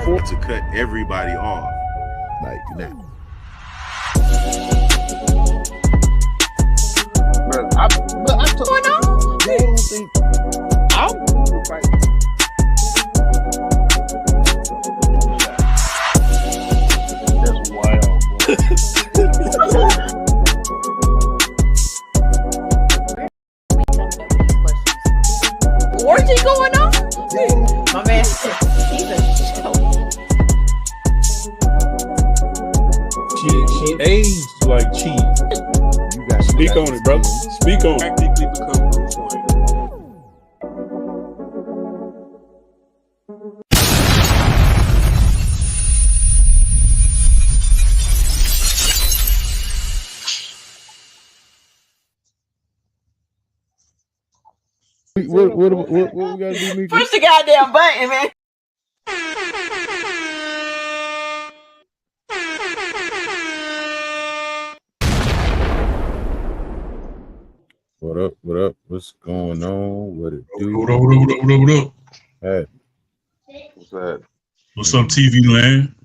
to cut everybody off. Like now. I don't think that's wild, bro. Orgy going on? My man said he's a show. She aged like cheese. You got Speak on it, brother. Speak on it. Practically become Bruce Wayne. What we gotta do, Mika? Push the goddamn button, man. What up? What up? What's going on? What it do? What up? Hey, What's that? What's up, TV land?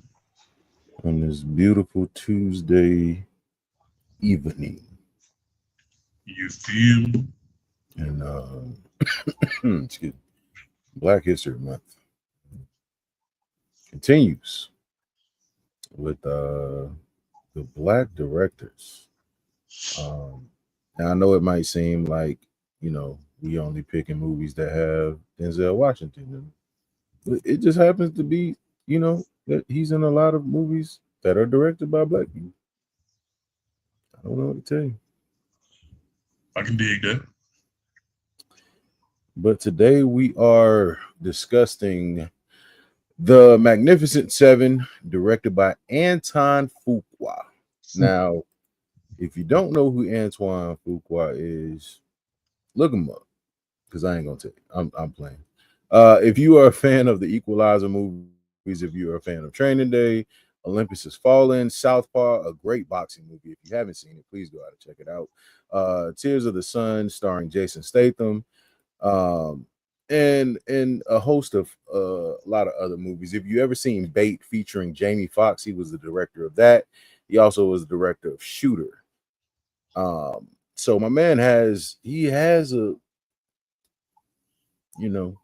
on this beautiful Tuesday evening, You feel me? and excuse me, Black History Month continues with the Black directors. Now I know it might seem like, you know, we only picking movies that have Denzel Washington in them. But it just happens to be, you know, that he's in a lot of movies that are directed by Black people. I don't know what to tell you. I can dig that. But today we are discussing The Magnificent Seven, directed by Antoine Fuqua. Now, if you don't know who Antoine Fuqua is, look him up, because I ain't gonna tell you. I'm playing. If you are a fan of the Equalizer movies, if you are a fan of Training Day, Olympus Has Fallen, Southpaw, a great boxing movie. If you haven't seen it, please go out and check it out. Tears of the Sun, starring Jason Statham, and a host of a lot of other movies. If you ever seen Bait featuring Jamie Foxx, he was the director of that. He also was the director of Shooter. So my man has a, you know,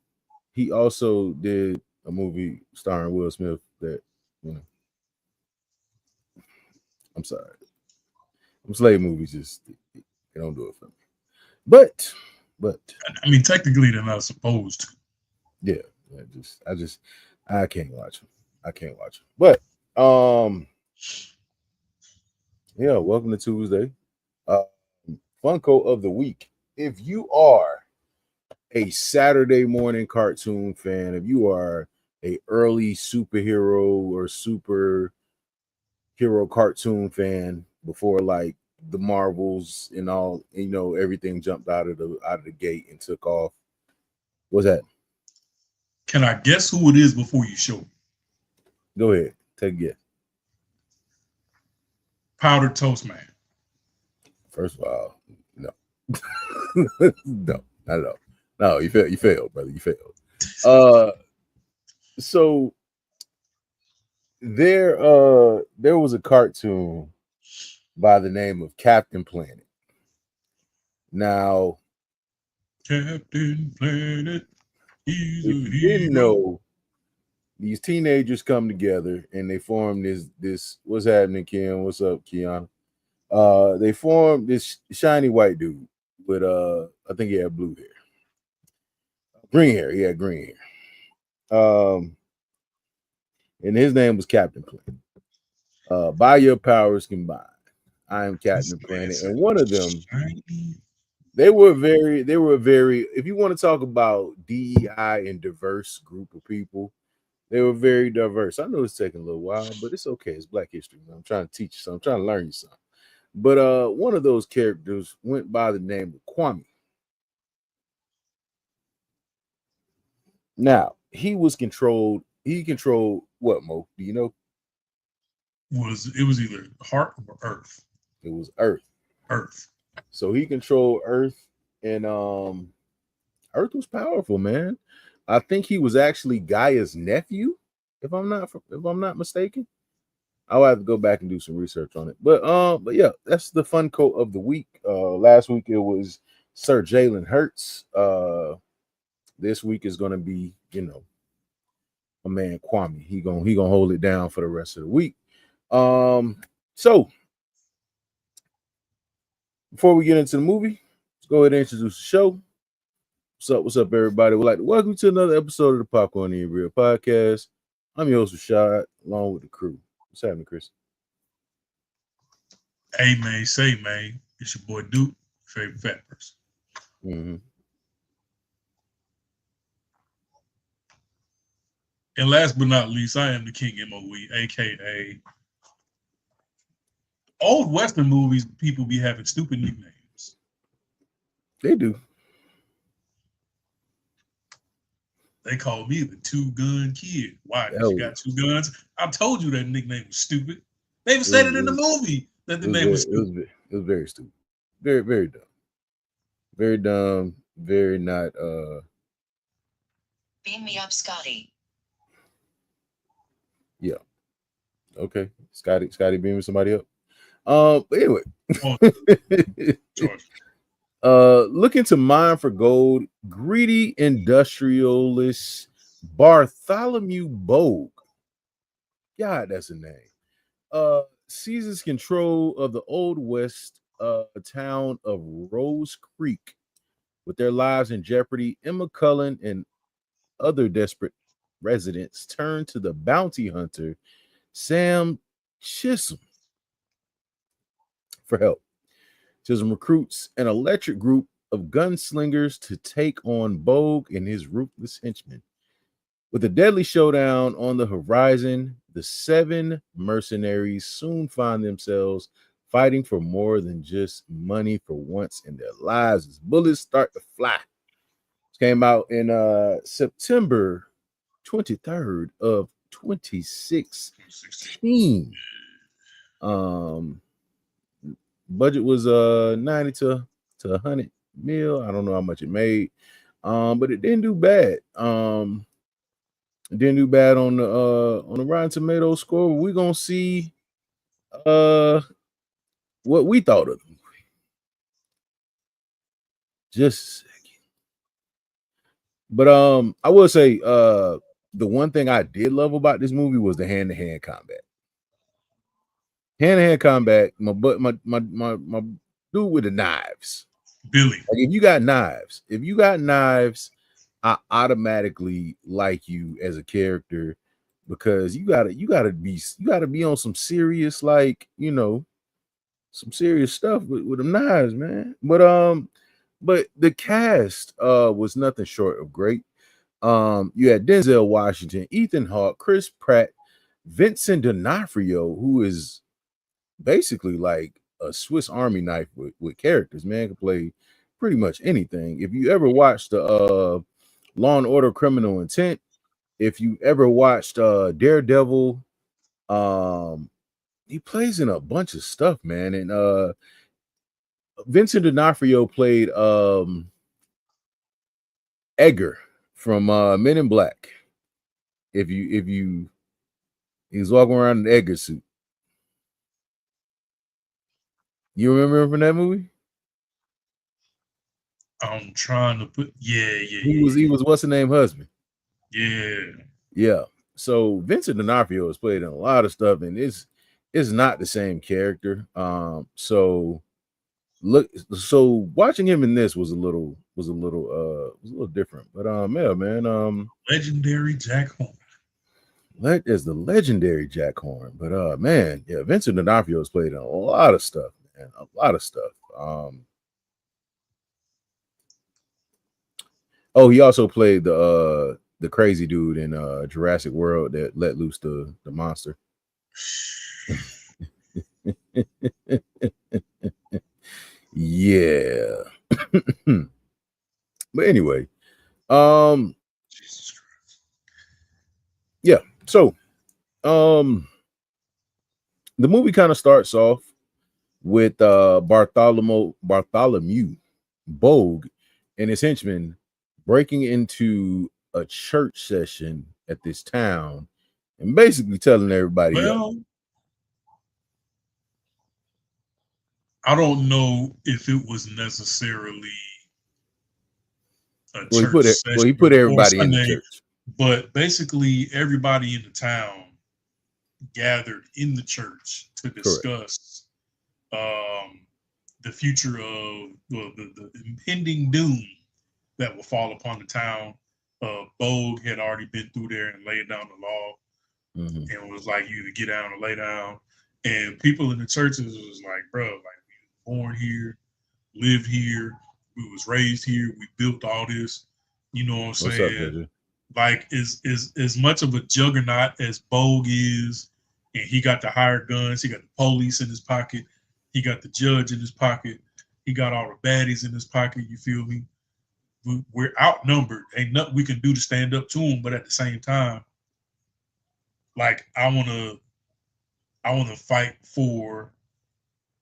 he also did a movie starring Will Smith that, you know, I'm sorry, slave movies just they don't do it for me. But I mean, technically, they're not supposed to. yeah, I can't watch them. But yeah, welcome to Tuesday. Funko of the week. If you are a Saturday morning cartoon fan, if you are a early superhero or superhero cartoon fan before like the Marvels and all, you know, everything jumped out of the gate and took off. What's that? Can I guess who it is before you show me? Go ahead, take a guess. Powdered Toast Man. First of all, no. No, not at all. No, you failed, brother. You failed. So there was a cartoon by the name of Captain Planet. Now, Captain Planet. if you didn't know, these teenagers come together and they form this. What's happening, Kim? What's up, Kiana? They form this shiny white dude with I think he had blue hair. Green hair. He had green hair. And his name was Captain Planet. By your powers combined, I am Captain Planet. And one of them, they were very, if you want to talk about DEI and diverse group of people, they were very diverse. I know it's taking a little while, but it's okay. It's Black History. I'm trying to teach you something. I'm trying to learn you something. But one of those characters went by the name of Kwame. Now, he controlled what, Mo? Do you know? It was either Heart or Earth. It was Earth. Earth. So he controlled Earth, and Earth was powerful, man. I think he was actually Gaia's nephew. if I'm not mistaken. I'll have to go back and do some research on it. But yeah, that's the fun quote of the week. Last week it was Sir Jalen Hurts. This week is gonna be, my man Kwame. He gonna hold it down for the rest of the week. So before we get into the movie, let's go ahead and introduce the show. What's up, everybody? We'd like to welcome you to another episode of the Popcorn Eating Real podcast. I'm your host, Rashad, along with the crew. What's happening, Chris? Hey, man, it's your boy Duke, favorite fat person. Mm-hmm. And last but not least, I am the King MOE, aka old Western movies. People be having stupid nicknames. They do. They call me the two-gun kid. Why? Because you got two guns? I told you that nickname was stupid. They even said it in the movie that the name was stupid. It was very stupid. Very, very dumb. Very dumb. Very not Beam me up, Scotty. Yeah. Okay. Scotty beaming somebody up. But anyway. George. Looking to mine for gold, greedy industrialist Bartholomew Bogue. God, that's a name. Seizes control of the Old West town of Rose Creek. With their lives in jeopardy, Emma Cullen and other desperate residents turn to the bounty hunter, Sam Chisholm, for help. Chisholm recruits an electric group of gunslingers to take on Bogue and his ruthless henchmen. With a deadly showdown on the horizon, the 7 mercenaries soon find themselves fighting for more than just money for once in their lives as bullets start to fly. It came out in September 23rd of 2016. Budget was 90 to 100 mil. I don't know how much it made, but it didn't do bad. It didn't do bad on the Rotten Tomatoes score. We're gonna see what we thought of the movie. Just a second. But I will say the one thing I did love about this movie was the hand-to-hand combat. Hand-to-hand combat, my dude with the knives. Billy. Like if you got knives, I automatically like you as a character because you gotta be on some serious, like, some serious stuff with them knives, man. But the cast was nothing short of great. You had Denzel Washington, Ethan Hawke, Chris Pratt, Vincent D'Onofrio, who is basically like a Swiss Army knife with characters. Man can play pretty much anything. If you ever watched the Law and Order Criminal Intent, if you ever watched Daredevil, he plays in a bunch of stuff, man. And Vincent D'Onofrio played Edgar from Men in Black. If you he's walking around in an Edgar suit. You remember him from that movie? I'm trying to put He was what's the name husband? Yeah. So Vincent D'Onofrio has played in a lot of stuff, and it's not the same character. So watching him in this was a little different. But yeah, man. Legendary Jack Horn. Is the legendary Jack Horn. But man, yeah, Vincent D'Onofrio has played in a lot of stuff, man. A lot of stuff. He also played the crazy dude in Jurassic World that let loose the monster. Yeah. But anyway, yeah. So, the movie kind of starts off with Bartholomew Bogue and his henchmen breaking into a church session at this town and basically telling everybody, well, I don't know if it was necessarily a church session. He put everybody in the church. But basically, everybody in the town gathered in the church to discuss the future of the impending doom that will fall upon the town. Bogue had already been through there and laid down the law, and was like, you either get down or lay down. And people in the churches was like, bro, like, we were born here, lived here, we was raised here, we built all this. You know what I'm saying? Up, like, is much of a juggernaut as Bogue is, and he got the hired guns, he got the police in his pocket, he got the judge in his pocket, he got all the baddies in his pocket. You feel me? We're outnumbered. Ain't nothing we can do to stand up to him. But at the same time, like, I wanna fight for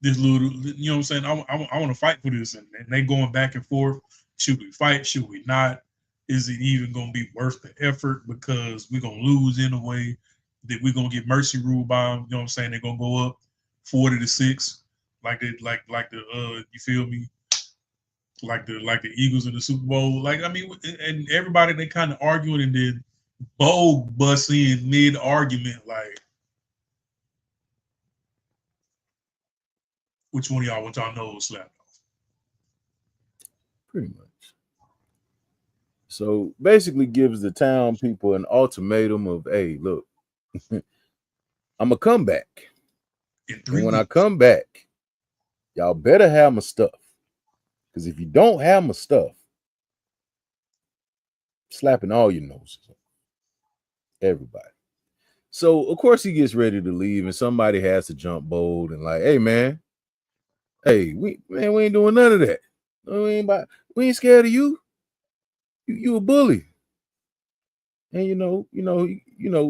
this little. You know what I'm saying? I want to fight for this, and they going back and forth. Should we fight? Should we not? Is it even going to be worth the effort? Because we're going to lose in a way that we're going to get mercy ruled by them. You know what I'm saying? They're going to go up 40-6, like the you feel me? Like the Eagles in the Super Bowl. Like, I mean, and everybody, they kind of arguing, and then Bogue busts in mid argument, like, which one of y'all want y'all nose slapped off? Pretty much. So basically gives the town people an ultimatum of, hey, look, I'm gonna come back. And when I come back, y'all better have my stuff. Because if you don't have my stuff, slapping all your noses. Everybody. So of course he gets ready to leave, and somebody has to jump bold and like, hey man, we ain't doing none of that. We ain't scared of you. You a bully. And you know,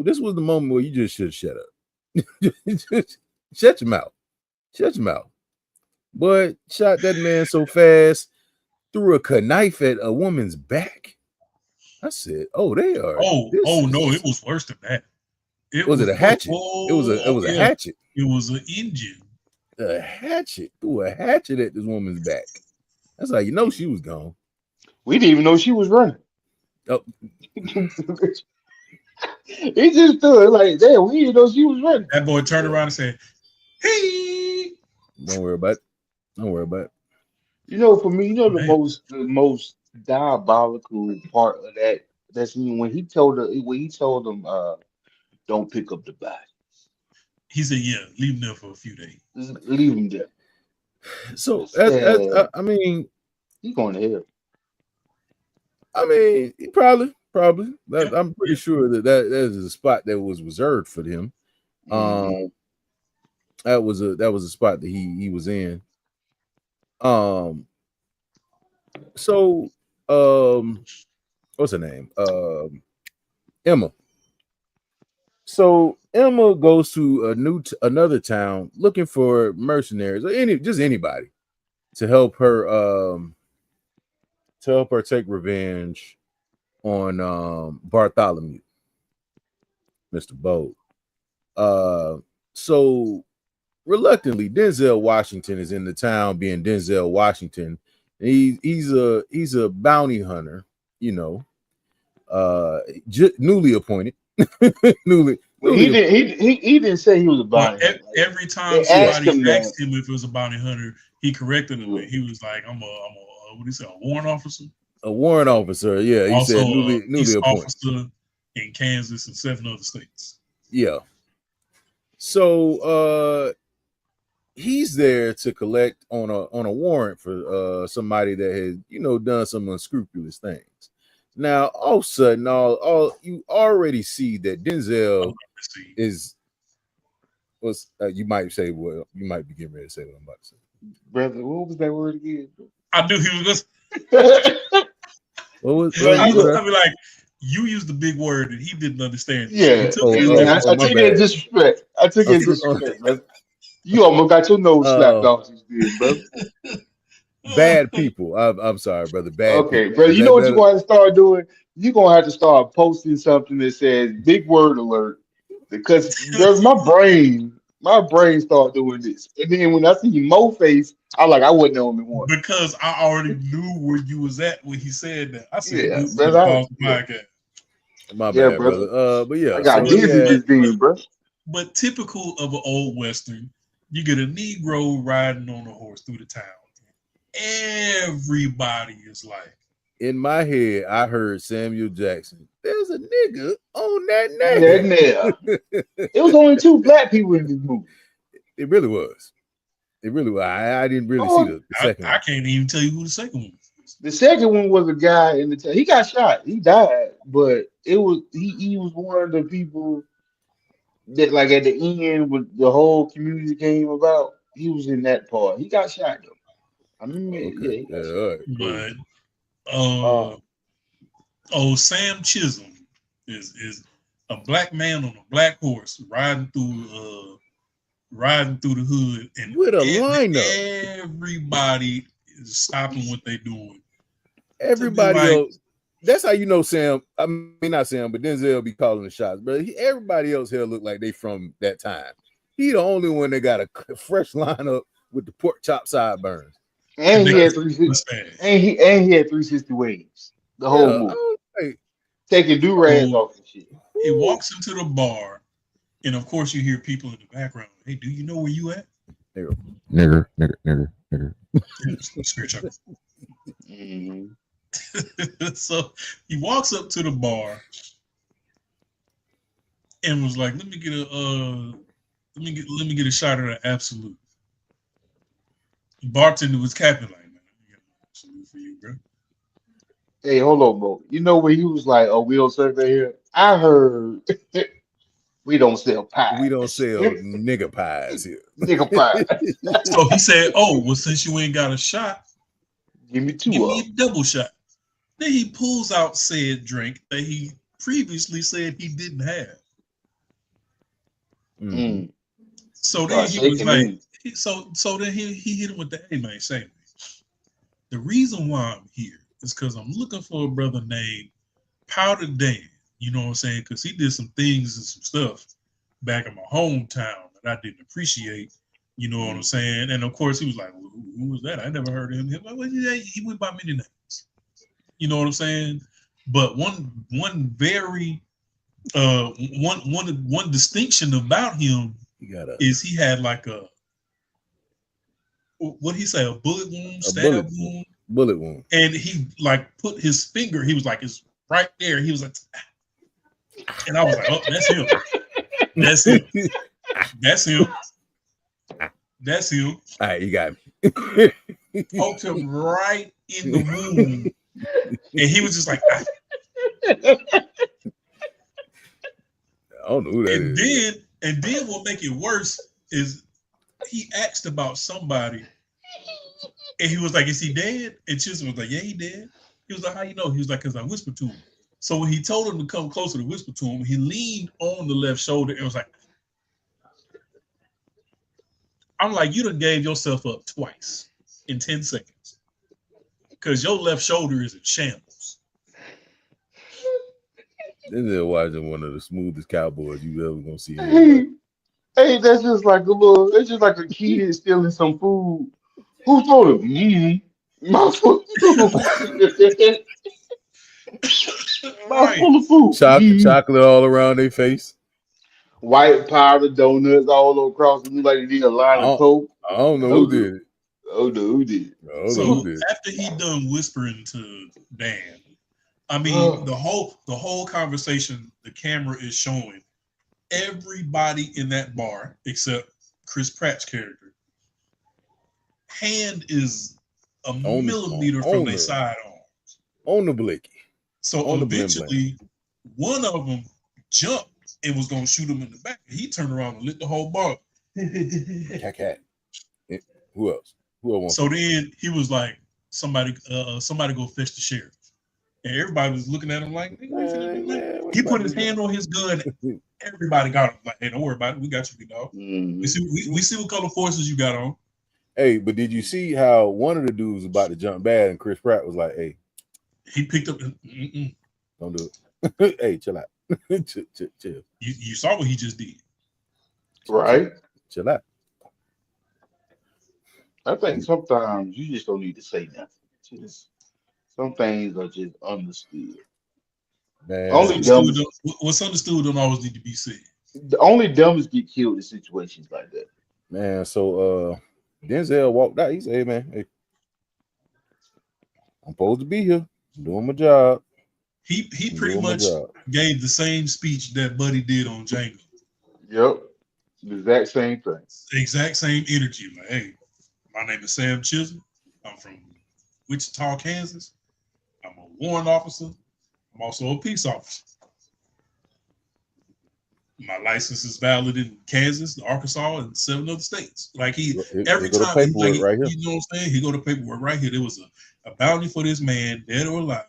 this was the moment where you just should shut up. Just shut your mouth. Shut your mouth. But shot that man so fast, threw a knife at a woman's back. I said, "Oh, they are." Oh no, it was worse than that. Was it a hatchet? It was a hatchet. It was an engine. A hatchet. Threw a hatchet at this woman's back. That's how you know she was gone. We didn't even know she was running. Oh. He just stood like, damn, we didn't know she was running. That boy turned around and said, "Hey." Don't worry about it. Don't worry about it. You know, for me, the most diabolical part of that's when he told them, don't pick up the body. He said, yeah, leave him there for a few days. Just leave him there. So I mean, he's going to hell. I mean, he probably. I'm pretty sure that is a spot that was reserved for him. That was a spot that he was in. So what's her name? Emma. So Emma goes to another town looking for mercenaries or anybody to help her take revenge on Bartholomew, Mr. Bogue. So reluctantly, Denzel Washington is in the town being Denzel Washington. He's a bounty hunter, you know, newly appointed. He didn't say he was a bounty hunter. Every time somebody asked him if it was a bounty hunter, he corrected him. He was like, "I'm a what do you say? A warrant officer." A warrant officer, yeah. He also, said newly appointed officer in Kansas and 7 other states. Yeah. So he's there to collect on a warrant for somebody that has, you know, done some unscrupulous things. Now, all of a sudden, all you already see that Denzel you might say, well, you might be getting ready to say what I'm about to say. Brother, what was that word again? I knew he was what was I be like, you used the big word and he didn't understand. Yeah, I took it as disrespect. Brother. You almost got your nose slapped off this dude, brother. Bad people. I'm sorry, brother. Bad. Okay, people. Brother. You know what you're going to start doing? You're going to have to start posting something that says "big word alert" because my brain started doing this, and then when I see Mo face, I wasn't the only one. Because I already knew where you was at when he said that. I said, Yeah, "Good, but pause the podcast." My Yeah, bad, brother. brother. But yeah, I got so, dizzy yeah, just then, bro. But typical of an old Western, you get a Negro riding on a horse through the town. Everybody is like, in my head, I heard Samuel Jackson. There's a nigga on that That name. nail. It was only 2 black people in this movie. It really was. It really was. I didn't really Oh, see the second I one. can't even tell you who the second one was. The second one was a guy in the he got shot. He died, but it was he was one of the people that like at the end with the whole community came about. He was in that part. He got shot though. I remember, yeah, Okay. he Yeah, got shot. all right. Cool. But Sam Chisholm is a black man on a black horse riding through the hood, and With a lineup. everybody is stopping what they doing. Everybody like- else. That's how you know Sam. I mean, not Sam, but Denzel be calling the shots. But everybody else here look like they from that time. He the only one that got a fresh lineup with the pork chop sideburns. And he they- had 360. And he had 360 waves. The whole Yeah, movie. hey, Taking do-rags off and shit. He walks into the bar, and of course you hear people in the background. Hey, do you know where you at? nigger. Spirit chuckle. Mhm. So he walks up to the bar and was like, "Let me get a shot of the Absolute." The bartender was capping like, "Man, let me get an Absolute for you, bro." Hey, hold on, bro. You know when he was like, "Oh, we don't serve that here." I heard we don't sell pie. We don't sell nigga pies here. Nigga pie. So he said, "Oh, well, since you ain't got a shot, Give me 2 give of me them. a double shot." Then he pulls out said drink that he previously said he didn't have. Mm. So then Start he was shaking like, in. so then he hit him with the, "Hey man, say the reason why I'm here is because I'm looking for a brother named Powder Dan. You know what I'm saying? Because he did some things and some stuff back in my hometown that I didn't appreciate. You know what I'm saying? And of course he was like, well, who was that? I never heard of him. He was like, well, yeah, he went by many names. You know what I'm saying? But one very one distinction about him You got a is he had like a, what he say, a bullet wound, stab bullet wound, bullet wound. and he like put his finger. He was like, it's right there. He was like, and I was like, oh, that's him. That's him. That's him. That's him. All right, you got me. Poked him right in the wound, and he was just like, ah. I don't know who that And is. then what make it worse is he asked about somebody, and he was like, "Is he dead?" And Chisholm was like, "Yeah, he dead." He was like, "How you know?" He was like, "Cause I whispered to him." So when he told him to come closer to whisper to him, he leaned on the left shoulder and was like, "I'm like, you done gave yourself up twice in 10 seconds, cause your left shoulder is in shambles." This is watching one of the smoothest cowboys you ever gonna see. Hey, that's just like that's just like a kid stealing some food. Who told him? My food. Right. Full of food. Chocolate all around their face. White powder donuts all across. It look like they need a line of coke. I don't know who did it. Oh no, who did it? I don't know So who did it. after he done whispering to Dan, I mean the whole conversation, the camera is showing everybody in that bar except Chris Pratt's character. Hand is a millimeter from their side arms. On the blicky. So On the eventually, one of them jumped and was gonna shoot him in the back. He turned around and lit the whole bar. Cat. Who else? Who else? So then he was like, somebody go fetch the sheriff. And everybody was looking at him like, he put his hand on his gun. Everybody got him. Like, hey, don't worry about it. We got you, big dog. We see what color forces you got on. Hey, but did you see how one of the dudes was about to jump bad and Chris Pratt was like, hey, He picked up don't do it. Hey, chill out. Chill. You saw what he just did. Right? Chill out. I think sometimes you just don't need to say nothing. Just some things are just understood. Man, Only dumb, What's understood don't always need to be said. the only dumbest get killed in situations like that. man. So Denzel walked out. He said, "Hey, man, hey, I'm supposed to be here, doing my job. He I'm pretty doing my much job." gave the same speech that Buddy did on Django. Yep, the exact same thing. The exact same energy. Like, hey, my name is Sam Chisholm. I'm from Wichita, Kansas. I'm a warrant officer. I'm also a peace officer. My license is valid in Kansas, Arkansas, and 7 other states. Like every go to time, paperwork right here. you know what I'm saying? He go to paperwork right here. There was a bounty for this man, dead or alive.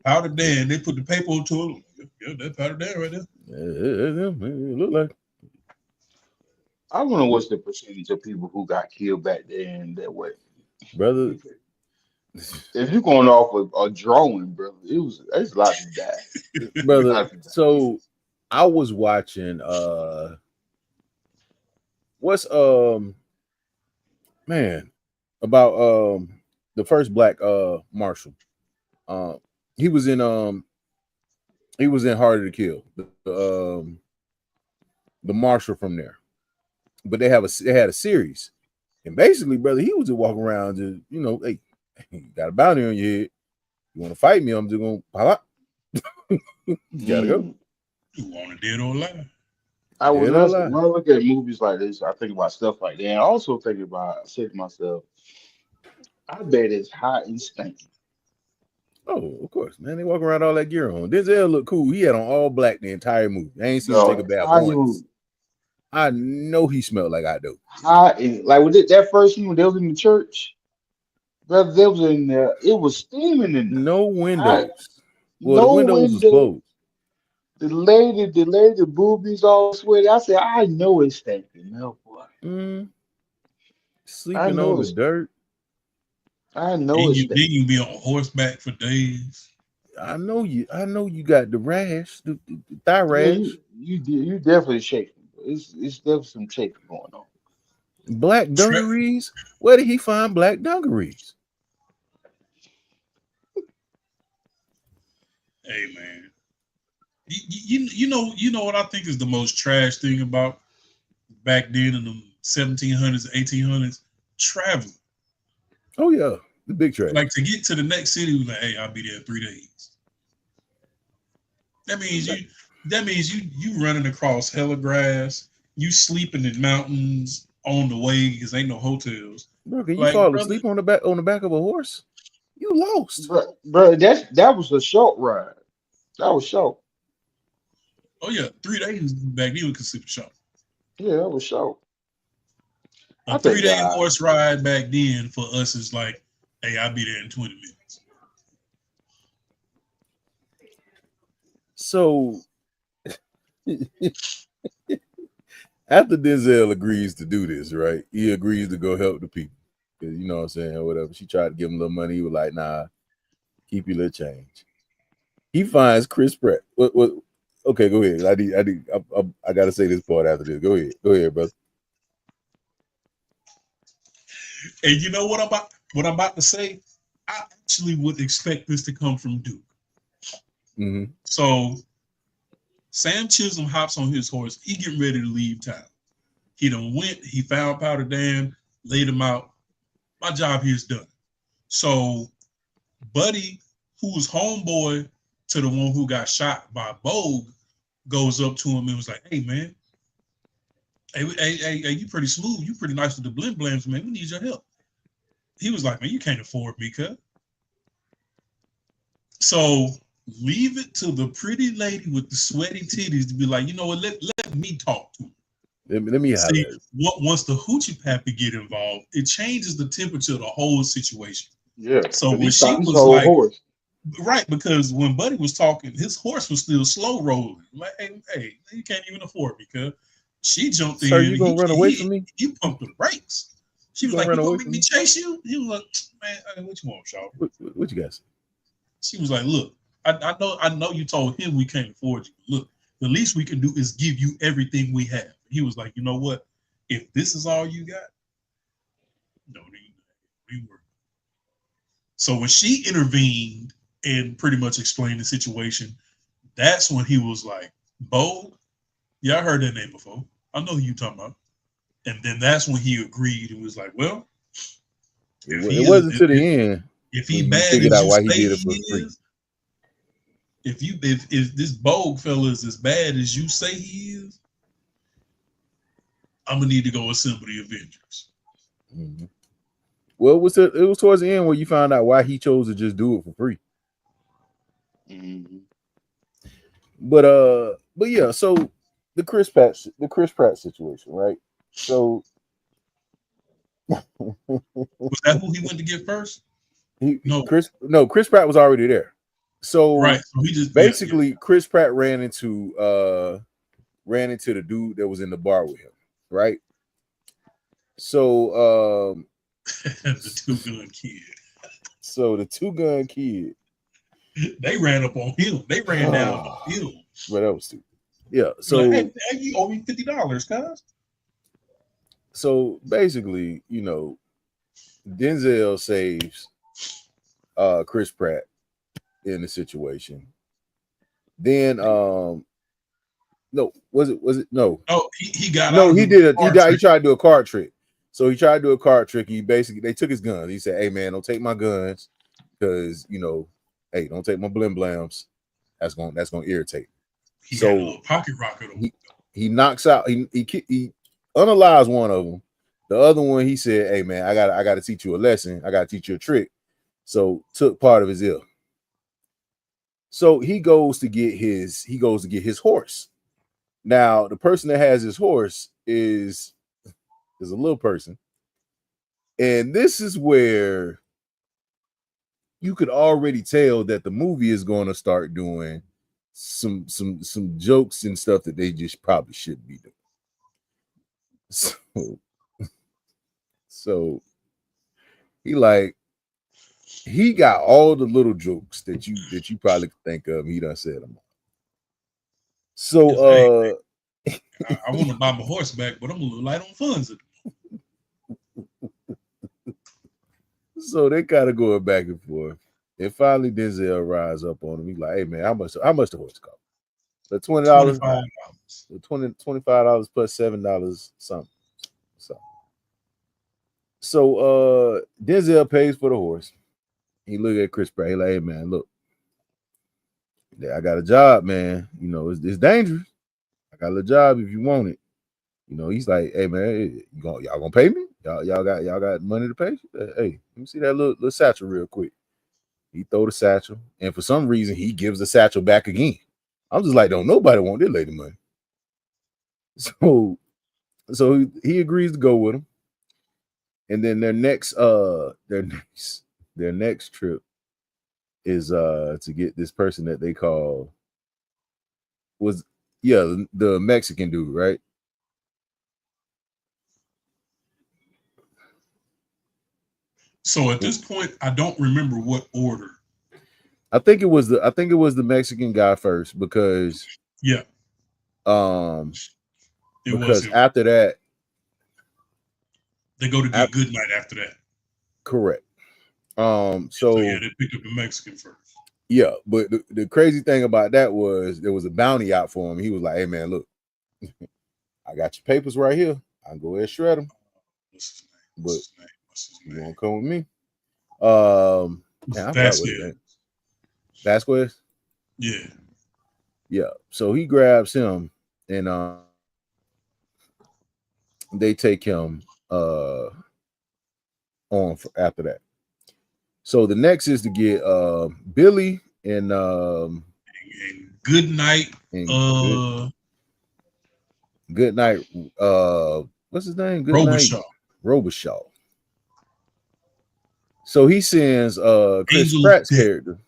Powder Dan, they put the paper to him. Yeah, that Powder Dan right there. It look like. I don't know what's the percentage of people who got killed back then that way. Brother. If you're going off a drawing, brother, it's a lot to die. Brother, so I was watching what's man about the first black marshal. He was in Harder to Kill, the marshal from there. But they had a series. And basically, brother, he was just walking around just, hey, you got a bounty on your head. You want to fight me? I'm just gonna pop out. You gotta go. You want it dead or alive? When I look at movies like this, I think about stuff like that. And I also think about, I say to myself, I bet it's hot and stinky. Oh, of course, man. They walk around all that gear on. Denzel looked cool. He had on all black the entire movie. I ain't seen him take a bath once. I know he smelled like I do. Hot and like with that first scene when they was in the church, brother, they was in there. It was steaming in there. No windows. The windows was closed. The lady, boobies all sweaty. I said, I know it's stinking. No boy. Sleeping on the dirt. I know it's stinking. Then you be on horseback for days. I know you got the rash, the thigh rash. You definitely shaking. It's definitely some shaking going on. Black dungarees? Where did he find black dungarees? Hey man, you know what I think is the most trash thing about back then in the 1700s, 1800s, traveling. Oh yeah, the big trash. Like to get to the next city, was like, hey, I'll be there in 3 days. That means you running across hella grass, you sleeping in mountains on the way because ain't no hotels. Bro, can you fall asleep on the back of a horse? You lost. Bro, that was a short ride. That was short. Oh yeah, 3 days back then we could sleep short. Yeah, that was short. A 3-day horse ride back then for us is like, hey, I'll be there in 20 minutes. So after Denzel agrees to do this, right? He agrees to go help the people. You know what I'm saying? Or whatever. She tried to give him a little money. He was like, nah, keep your little change. He finds Chris Pratt. What okay, go ahead. I gotta say this part after this. Go ahead, brother. And you know what I'm about to say? I actually would expect this to come from Duke. Mm-hmm. So Sam Chisholm hops on his horse. He getting ready to leave town. He done went. He found Powder Dan, laid him out. My job here is done. So Buddy, who was homeboy to the one who got shot by Bogue, goes up to him and was like, hey, man, hey, you pretty smooth. You pretty nice with the blams, man. We need your help. He was like, man, you can't afford me, cuz. So leave it to the pretty lady with the sweaty titties to be like, you know what, let me talk to him. Let me see once the hoochie pappy get involved, it changes the temperature of the whole situation. Yeah. So when she was like, horse. Right, because when Buddy was talking, his horse was still slow rolling. Like, hey, you can't even afford me, cuz. She jumped in. Sir, you gonna run away from me? You pumped the brakes. She was like, you gonna make me chase you? He was like, man, what you want, Shaw? What you guys? She was like, look, I know you told him we can't afford you. Look, the least we can do is give you everything we have. He was like, you know what? If this is all you got, no, we were. So when she intervened and pretty much explained the situation, that's when he was like, Bo, yeah, I heard that name before. I know who you talking about. And then that's when he agreed and was like, well, It wasn't to the end. If he when you bad figured as out you why he say did it for he free. is, if this Bogue fella is as bad as you say he is, I'm gonna need to go assemble the Avengers. Mm-hmm. Well, it was towards the end where you found out why he chose to just do it for free. Mm-hmm. But yeah, so the Chris Pratt situation, right? So Was that who he went to get first? No. Chris Pratt was already there. So right, so he just basically Chris Pratt ran into the dude that was in the bar with him, right? So the two-gun kid. So the two-gun kid. They ran up on him. They ran down the hill. But that was stupid. Yeah. So like, hey, you owe me $50, cuz. So basically, Denzel saves Chris Pratt in the situation. Then no, was it no? Oh, he got no, out he did he tried to do a card trick. So he tried to do a card trick. They took his guns. He said, hey man, don't take my guns, because hey, don't take my blim blams. That's gonna irritate. He had a little pocket rocket. He knocks out, he unalives one of them. The other one, he said, hey man, I gotta teach you a lesson. I gotta teach you a trick. So took part of his ear. So he goes to get his horse. Now, the person that has his horse is a little person. And this is where you could already tell that the movie is going to start doing some jokes and stuff that they just probably shouldn't be doing. So he got all the little jokes that you probably could think of. He done said them all. So I want to buy my horse back, but I'm a little light on funds. So they kind of going back and forth. And finally Denzel rise up on him. He's like, hey man, how much the horse cost? The $20, $25 plus $7 something. So Denzel pays for the horse. He look at Chris Pratt. He like, hey man, look, I got a job, man. It's dangerous. I got a job if you want it. He's like, hey man, y'all gonna pay me? Y'all got money to pay? Hey, let me see that little satchel real quick. He throw the satchel, and for some reason he gives the satchel back again. I'm just like, don't nobody want this lady money. So he agrees to go with him. And then their next trip is to get this person that they call the Mexican dude, right? So at this point, I don't remember what order. I think it was the Mexican guy first, because after that they go to get good night after that. Correct. So yeah, they picked up the Mexican first. Yeah, but the crazy thing about that was there was a bounty out for him. He was like, hey man, look, I got your papers right here. I can go ahead and shred them. What's his name? You want to come with me? Vasquez? Yeah. So he grabs him, and they take him on after that. So the next is to get Billy and Good Night. Good Night. What's his name? Good Robichaud. Night. Robichaud. So he sends Chris Pratt's character,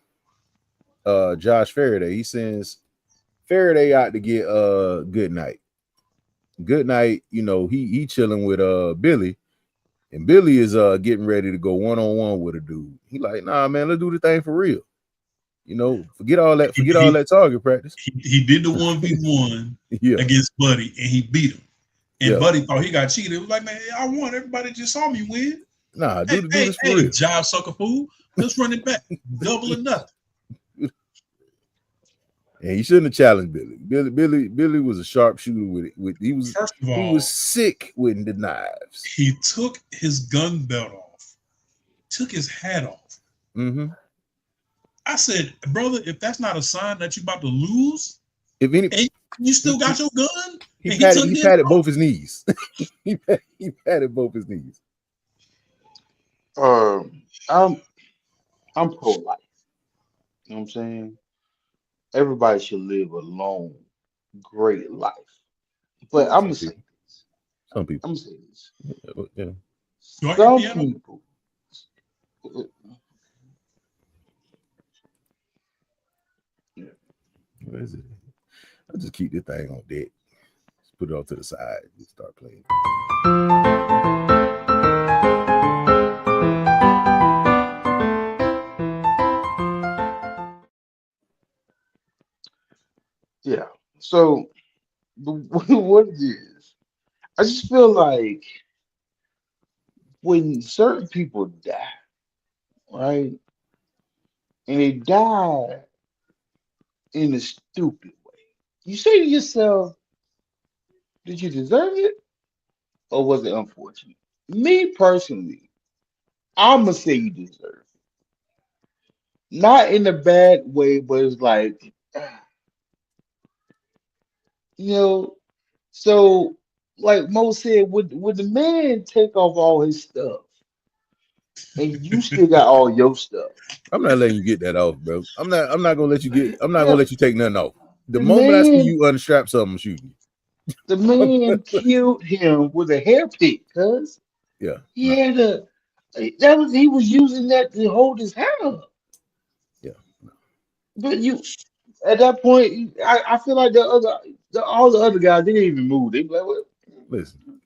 Josh Faraday. He sends Faraday out to get Good Night. Good Night, he chilling with Billy, and Billy is getting ready to go one-on-one with a dude. He like, nah man, let's do the thing for real. You know, forget all that target practice. He did the 1v1 Yeah, against Buddy, and he beat him. And Yeah. Buddy thought he got cheated. It was like, man, I won. Everybody just saw me win. nah, Hey, do this for real. job sucker fool. Let's run it back. Double or nothing. And he shouldn't have challenged Billy. Billy was a sharpshooter with he was First of he all, was sick with the knives. he took his gun belt off, took his hat off. Mm-hmm. I said, brother, if that's not a sign that you're about to lose, If any, and you still got your gun, he and patted, took he his patted off. both his knees. he patted both his knees. I'm pro-life. You know what I'm saying? Everybody should live a long, great life. But I'm gonna say this. Some people. I'm gonna say this. Yeah. Do I hear Some piano? people. What is it? I'll just keep this thing on deck. Just put it off to the side and start playing. Yeah. So what it is, I just feel like when certain people die, right, and they die in a stupid way, you say to yourself, did you deserve it or was it unfortunate? Me personally, I'm gonna say you deserve it. Not in a bad way, but it's like, you know, so like Mo said, would the man take off all his stuff and you still got all your stuff? I'm not letting you get that off, bro. I'm not gonna let you get. I'm not Yeah, gonna let you take nothing off. The the moment I see man, you unstrap something, I'm shooting the man killed him with a hair pick, cuz you. Yeah, he no, had a that was he was using that to hold his hair up. yeah. But you at that point, I feel like all the other guys they didn't even move. They be like, what? Listen,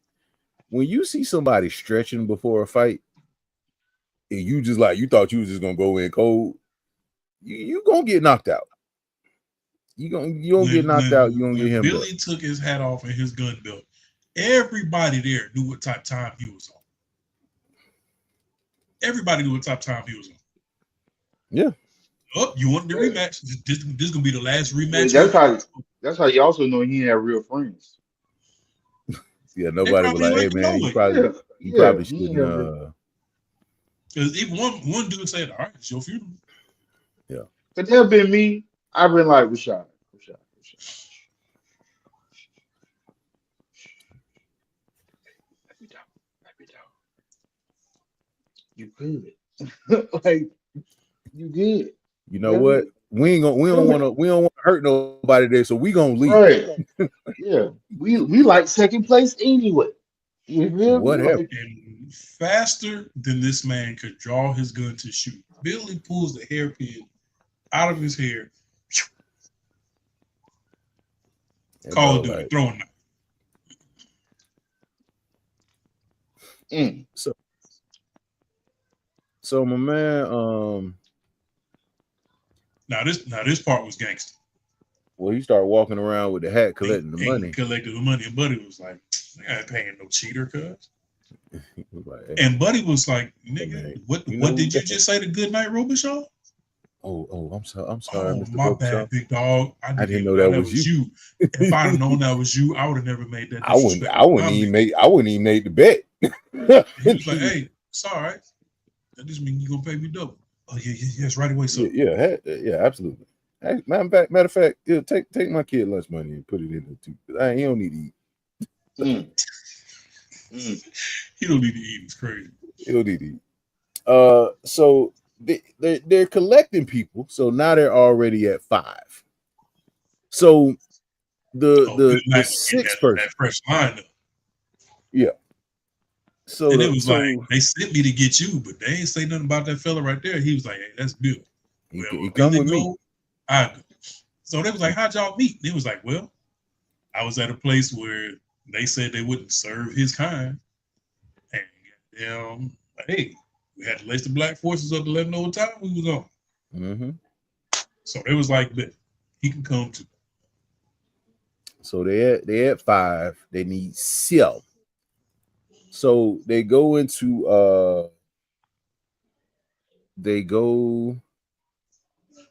when you see somebody stretching before a fight, and you just like you thought you was just gonna go in cold, you gonna get knocked out. You don't get knocked out. You gonna get when him Billy up. took his hat off and his gun belt, everybody there knew what type of time he was on. Everybody knew what type of time he was on. Yeah. Oh, you want the rematch? This gonna be the last Yeah, rematch. that's how you also know he had real friends. Yeah, They nobody was probably like, hey like him man, no you way. Yeah, probably he shouldn't. had real. Because even one dude said, "All right, it's your funeral." If that been me, I've been like Rashad. Let me down. Let me down. You good. Like you good. You know Let what? me We don't want to hurt nobody there, so we gonna leave. right. Yeah. We like second place anyway. You feel me? Whatever. Like, And faster than this man could draw his gun to shoot, Billy pulls the hairpin out of his hair. And Call bro, of Duty, like, throwing knife. mm, so my man, Now this part was gangster. well, he started walking around with the hat collecting the He money. collected the money, and Buddy was like, "I ain't paying no cheater, cuz." He was like, hey, And Buddy was like, hey, "Nigga, man, what you know did you that- just say to Goodnight Robichaud?" Oh, I'm sorry, Oh, Mr. my Robichaud. bad, big dog. I didn't didn't even know know that that was was you. If I'd have known that was you, I would have never made that I wouldn't disrespectful even comment. make the bet. He was like, "Hey, it's all right. That just means you gonna pay me double." Oh yeah, yes, right away, sir. yeah, absolutely. Hey, matter of fact, yeah, take my kid lunch money and put it in the tube. He don't need to eat. mm, mm. He don't need to eat. It's crazy. He don't need to eat. So they're collecting people. So now they're already at 5. So the Goodnight was getting sixth that person, fresh lineup. yeah. So And it was like, they sent me to get you, but they ain't say nothing about that fella right there. He was like, "Hey, that's Bill." he Well, come Billy with me. go, I go. So they was like, "How'd y'all meet?" And it was like, "Well, I was at a place where they said they wouldn't serve his kind, and hey, we had to lace the black forces up to let them know what time we was on." Mm-hmm. So it was like, "Bet, he can come too." So they at 5. They need 7. So they go into they go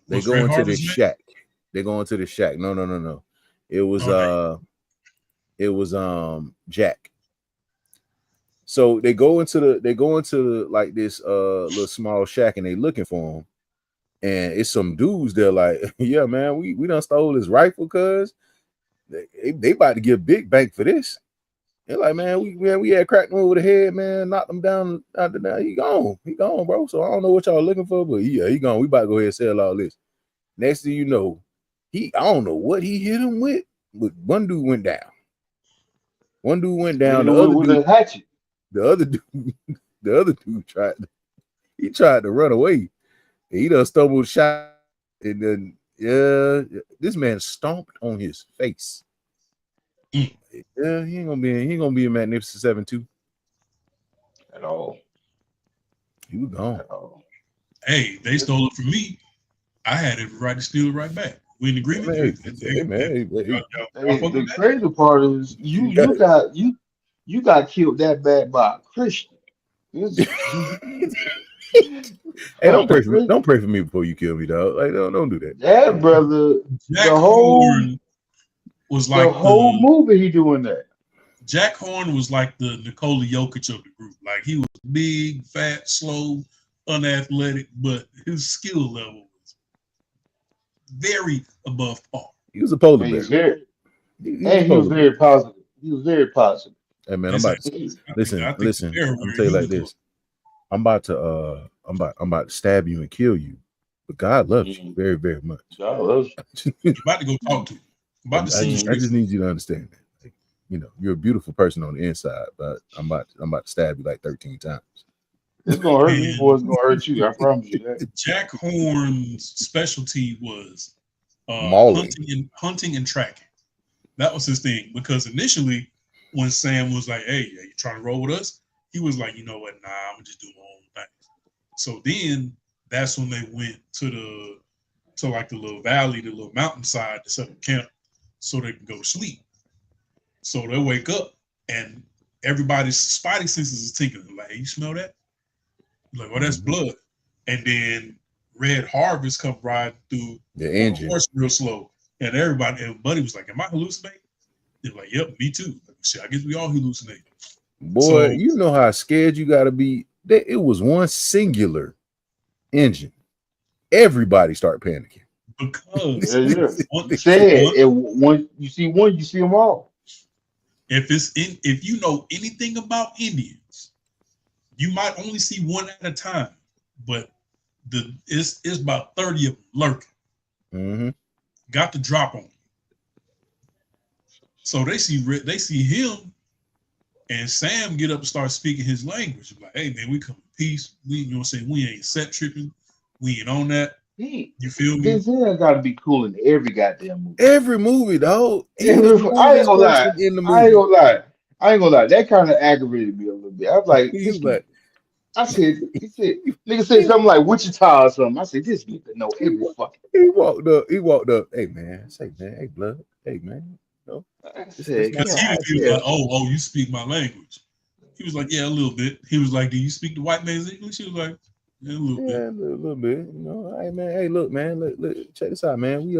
Was into Red the Harvest next? shack. They go into the shack. No. It was Jack. So they go into like this little small shack and they looking for him. And it's some dudes there like, yeah, man, we done stole his rifle, cuz they about to get big bank for this. They're like, man, we had cracked him over the head, man, knocked him down. He gone, bro. So I don't know what y'all looking for, but yeah, he gone. We about to go ahead and sell all this. Next thing you know, I don't know what he hit him with, but one dude went down. The hatchet. The other dude tried to run away. And he done stumbled, shot, and then this man stomped on his face. Yeah, he ain't gonna be a Magnificent 7 too. At all. He was gone. At all. Hey, they stole it from me. I had every right to steal it right back. We in agreement. Hey, Y'all The crazy part is you got killed that bad by a Christian. Hey, don't pray for me before you kill me, dog. Like, don't do that. That brother, Jack the whole Horn was like the whole movie he doing that. Jack Horn was like the Nikola Jokic of the group. Like he was big, fat, slow, unathletic, but his skill level was very above par. He was a polar He bear. was very, He and he was very positive. He was very positive. Hey man, I'm about to listen. I'm gonna tell you like this. I'm about to stab you and kill you, but God loves you very, very much. God loves you. I'm about to go talk to him. I'm about to see I just need you to understand that. Like, you know, you're a beautiful person on the inside, but I'm about to stab you like 13 times. It's gonna hurt me, boy. It's gonna hurt you. I promise you that. Jack Horn's specialty was hunting and tracking. That was his thing. Because initially, when Sam was like, "Hey, are you trying to roll with us?" He was like, "You know what? Nah, I'm gonna just do my own thing." So then that's when they went to like the little valley, the little mountainside to set up camp so they can go to sleep. So they wake up and everybody's spidey senses is tingling. Like, "Hey, you smell that?" Like, "Well, that's blood." And then Red Harvest come riding through the engine, horse real slow, and Buddy was like, "Am I hallucinating?" They're like, "Yep, me too." Like, shit, I guess we all hallucinate. Boy, you know how scared you gotta be. It was one singular engine. Everybody start panicking because when you see one, you see them all. If you know anything about Indians, you might only see one at a time, but it's about 30 of them lurking. Mm-hmm. Got the drop on them. So they see him, and Sam get up and start speaking his language. Like, "Hey man, we come in peace. We we ain't set tripping. We ain't on that." You feel me? Denzel got to be cool in every goddamn movie. Every movie, dog. I ain't gonna lie. I ain't gonna lie. That kind of aggravated me a little bit. I was like, he said, nigga said something like Wichita or something. I said, this nigga know every fucking. He walked up. Hey man, hey blood, hey man. No. Because he was like, oh, you speak my language. He was like, yeah, a little bit. He was like, do you speak the white man's English? He was like, yeah, a little bit. You know, hey man, hey look, man, look, check this out, man. We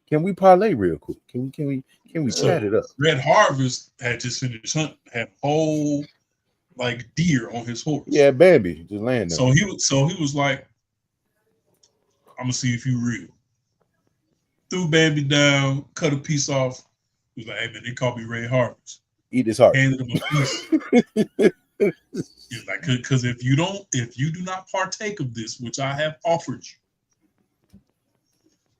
can we parlay real quick? Can we chat it up? Red Harvest had just finished hunting, had whole like deer on his horse. Yeah, Bambi just laying there. So he was like, I'm gonna see if you real. Threw Bambi down, cut a piece off. He was like, hey man, they call me Red Harvest. Eat his heart. Handed him a piece. He was like, because if you do not partake of this, which I have offered you,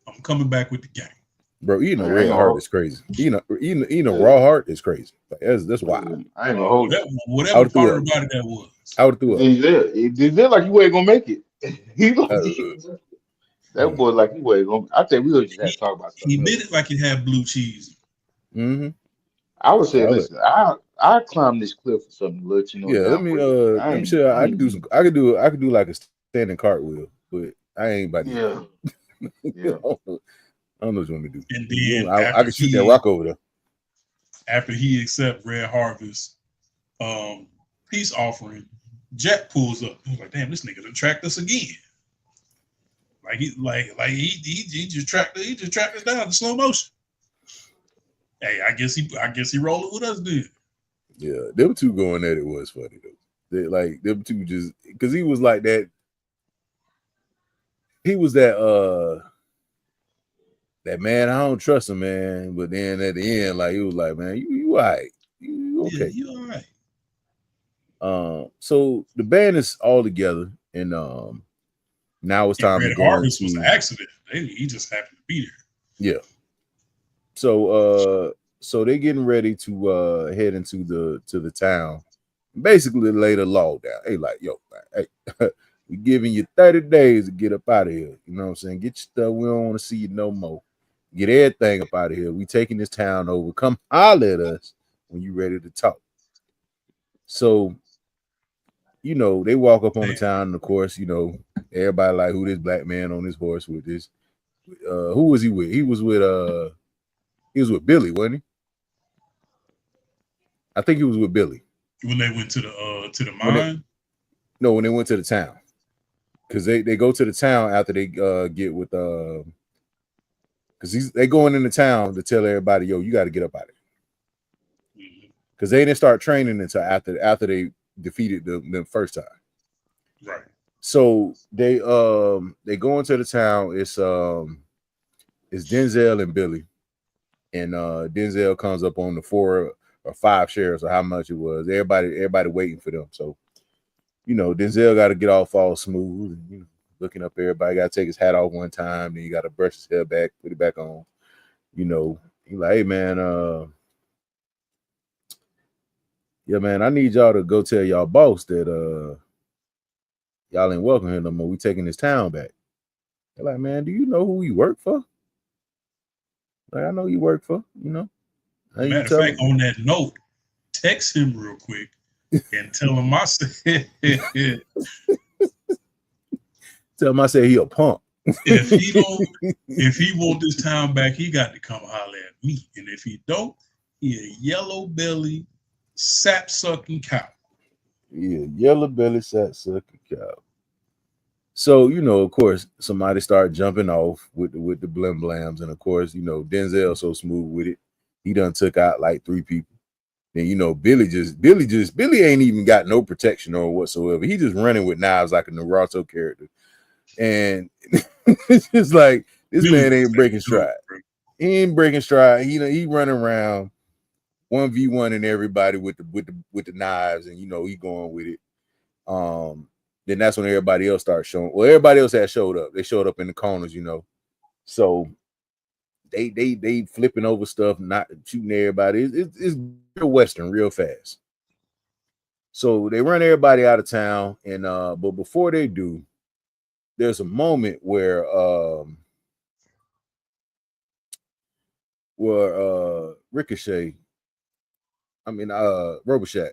I'm coming back with the gang. Bro, eating a red heart is crazy. Eating a raw heart is crazy. Like, that's wild. I ain't gonna hold it. Whatever part of the body that was. I would have threw up. It did like you ain't gonna make it. That boy like he wasn't gonna. I think we just have to talk about something. He made it like it had blue cheese. Mm-hmm. I would say, listen, I climb this cliff or something to let you know. Yeah, let me. I'm sure I could do like a standing cartwheel, but I ain't about to. Yeah. Yeah. I don't know what you want me to do. And then I can shoot that rock over there. After he accepts Red Harvest peace offering, Jack pulls up. He's like, "Damn, this nigga done tracked us again." He just tracked us down in slow motion. Hey, I guess he rolling with us, dude. Yeah, them two going at it was funny though. Them two just because he was like that. He was that man, I don't trust him, man. But then at the end, like he was like, man, you all right. You okay. Yeah, you all right. So the band is all together, and now it's time Red to go Harvest into, was an accident. He just happened to be there. Yeah. So they getting ready to head into the town, basically lay the law down. Hey, like, yo, hey, we giving you 30 days to get up out of here. You know what I'm saying? Get your stuff. We don't want to see you no more. Get everything up out of here. We taking this town over. Come holler at us when you ready to talk. So, you know, they walk up on the town, and of course, you know, everybody like, who this black man on this horse with this? Who was he with? He was with Billy, wasn't he? I think he was with Billy. When they went to the mine? When they went to the town. Because they go to the town after they get with because they going in the town to tell everybody, yo, you got to get up out of here. Because they didn't start training until after they defeated them first time. Right. So they go into the town. It's Denzel and Billy. And Denzel comes up on the 4 or 5 sheriffs or how much it was. Everybody waiting for them. So, you know, Denzel got to get off all smooth and, you know, looking up everybody. Got to take his hat off one time. Then you got to brush his hair back, put it back on. You know, he like, hey, man, yeah, man, I need y'all to go tell y'all boss that y'all ain't welcome here no more. We taking this town back. They're like, man, do you know who you work for? Like, I know you work for, you know. Matter of fact, on that note, text him real quick and tell him I said tell him I said he a punk. If he want this town back, he got to come holler at me. And if he don't, he a yellow belly sap sucking cow. Yeah, yellow belly sap sucking cow. So, you know, of course, somebody started jumping off with the blim blams, and of course, you know, Denzel so smooth with it, he done took out like 3 people. Then, you know, Billy ain't even got no protection or whatsoever. He just running with knives like a Naruto character, and it's just like this Billy man ain't breaking stride. He ain't breaking stride. You know, he running around 1v1 and everybody with the knives, and you know he going with it. Then that's when everybody else started showing. Well, everybody else had showed up. They showed up in the corners, you know. So they flipping over stuff, not shooting everybody. It's real Western, real fast. So they run everybody out of town, and but before they do, there's a moment where Ricochet, Roboshak,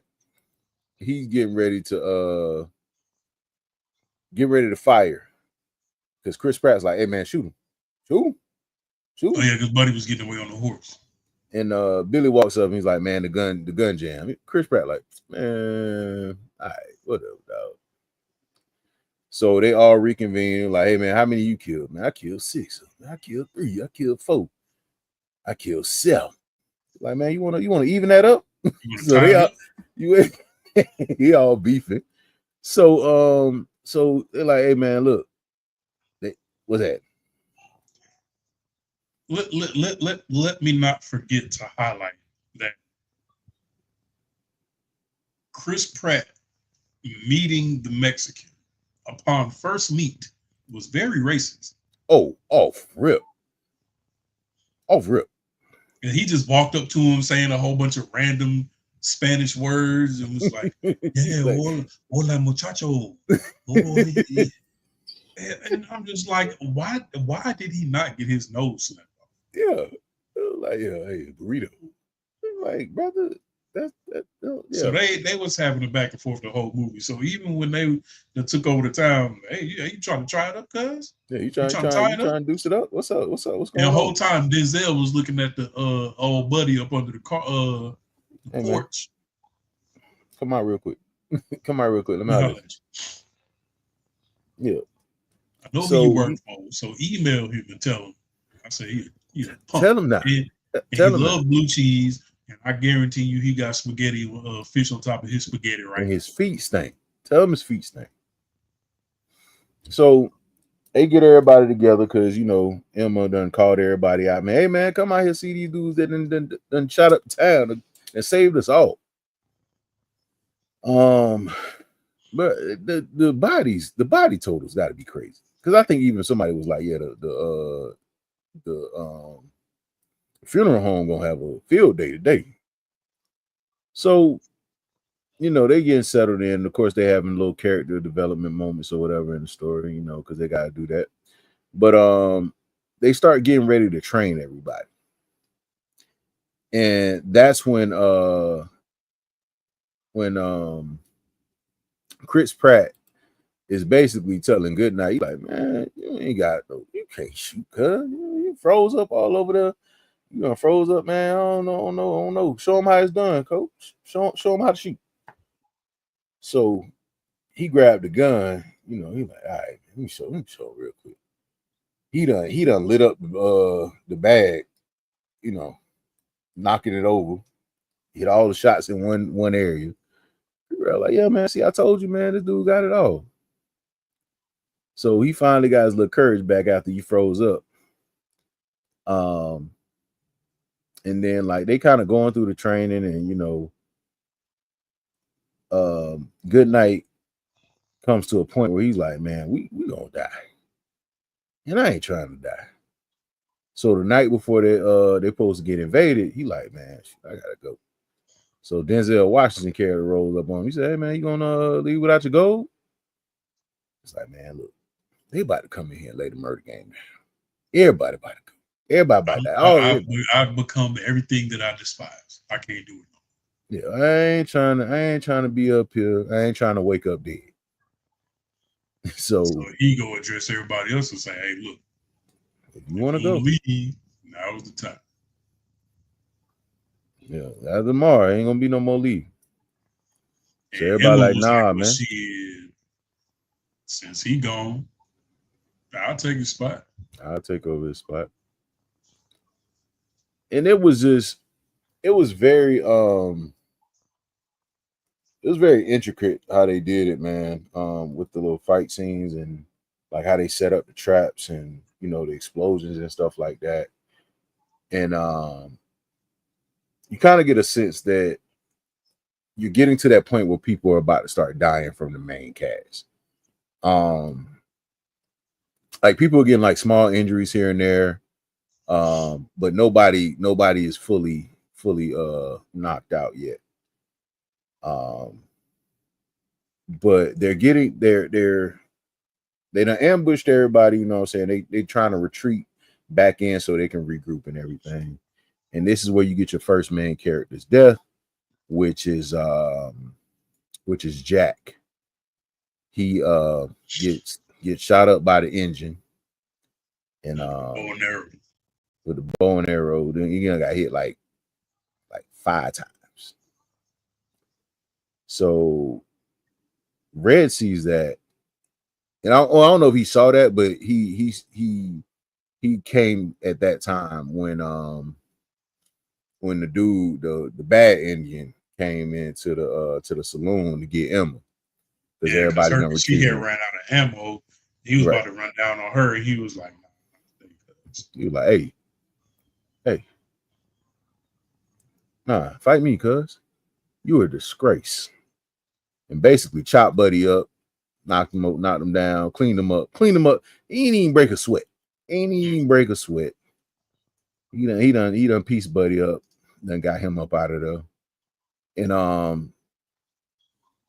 he's getting ready to fire because Chris Pratt's like, hey man, shoot him. Oh yeah, because Buddy was getting away on the horse. And Billy walks up and he's like, man, the gun jam. Chris Pratt like, man, all right, whatever, dog. So they all reconvene, like, hey man, how many you killed? Man, I killed 6. I killed 3. I killed 4. I killed 7. Like, man, you wanna even that up? So he all beefing. So they're like, hey man, look, what's that? Let me not forget to highlight that Chris Pratt meeting the Mexican upon first meet was very racist. Oh, off rip. And he just walked up to him saying a whole bunch of random Spanish words and was like, yeah, hola muchacho. And I'm just like, why did he not get his nose snapped off? Yeah. Like, yeah, hey, burrito. Like, brother, So they was having a back and forth the whole movie. So even when they took over the town, hey, you trying to try it up, cuz? Yeah, you trying to deuce it up? What's up? What's going on? And the whole time Denzel was looking at the old buddy up under the car the porch. Man. Come out real quick. Let me holler at you. Yeah. I know who you work for, so email him and tell him. I say, tell him that. And he loves blue cheese, and I guarantee you he got spaghetti fish on top of his spaghetti right and his feet stink. Tell him his feet stink. So they get everybody together because, Emma done called everybody out. Man, hey, man, come out here, see these dudes that done shot up town and saved us all. But the body totals got to be crazy. Because I think even somebody was like, yeah, the funeral home gonna have a field day today. So, they getting settled in. Of course, they having little character development moments or whatever in the story, because they gotta do that. But they start getting ready to train everybody. And that's when Chris Pratt is basically telling Goodnight, he's like, man, you can't shoot, cuz you froze up all over there. You gonna froze up, man. I don't know. Show him how it's done, coach. Show him how to shoot. So he grabbed the gun, he's like, all right, let me show real quick. He done lit up the bag, knocking it over, hit all the shots in one area. People are like, yeah, man, see, I told you, man, this dude got it all. So he finally got his little courage back after he froze up. And then like they kind of going through the training, and Goodnight comes to a point where he's like, man, we gonna die. And I ain't trying to die. So the night before they supposed to get invaded, he like, man, I gotta go. So Denzel Washington character rolls up on him. He said, hey man, you gonna leave without your gold? It's like, man, look, they about to come in here and lay the murder game down. Everybody about to come. Everybody about that. I've become everything that I despise. I can't do it. Yeah, I ain't trying to be up here. I ain't trying to wake up dead. So he go address everybody else and say, hey, look, if you want to go, leave, now's the time. Yeah, after tomorrow ain't gonna be no more leave. So everybody like, nah, man. Since he gone, I'll take his spot. I'll take over his spot. And it was very intricate how they did it, man. With the little fight scenes and like how they set up the traps and the explosions and stuff like that. And you kind of get a sense that you're getting to that point where people are about to start dying from the main cast. Like people are getting like small injuries here and there. But nobody is fully knocked out yet. But they done ambushed everybody, you know what I'm saying? They trying to retreat back in so they can regroup and everything. And this is where you get your first main character's death, which is Jack. He gets shot up by the engine and with the bow and arrow. Then he got hit like 5 times. So Red sees that, and I don't know if he saw that, but he came at that time when the dude, the bad Indian, came into the saloon to get Emma because everybody gonna she had ran out of ammo. He was about to run down on her, and he was like, hey, nah, fight me, cuz you a disgrace. And basically chop Buddy up, knocked him down, cleaned him up. He ain't even break a sweat. He done pieced Buddy up, then got him up out of there. And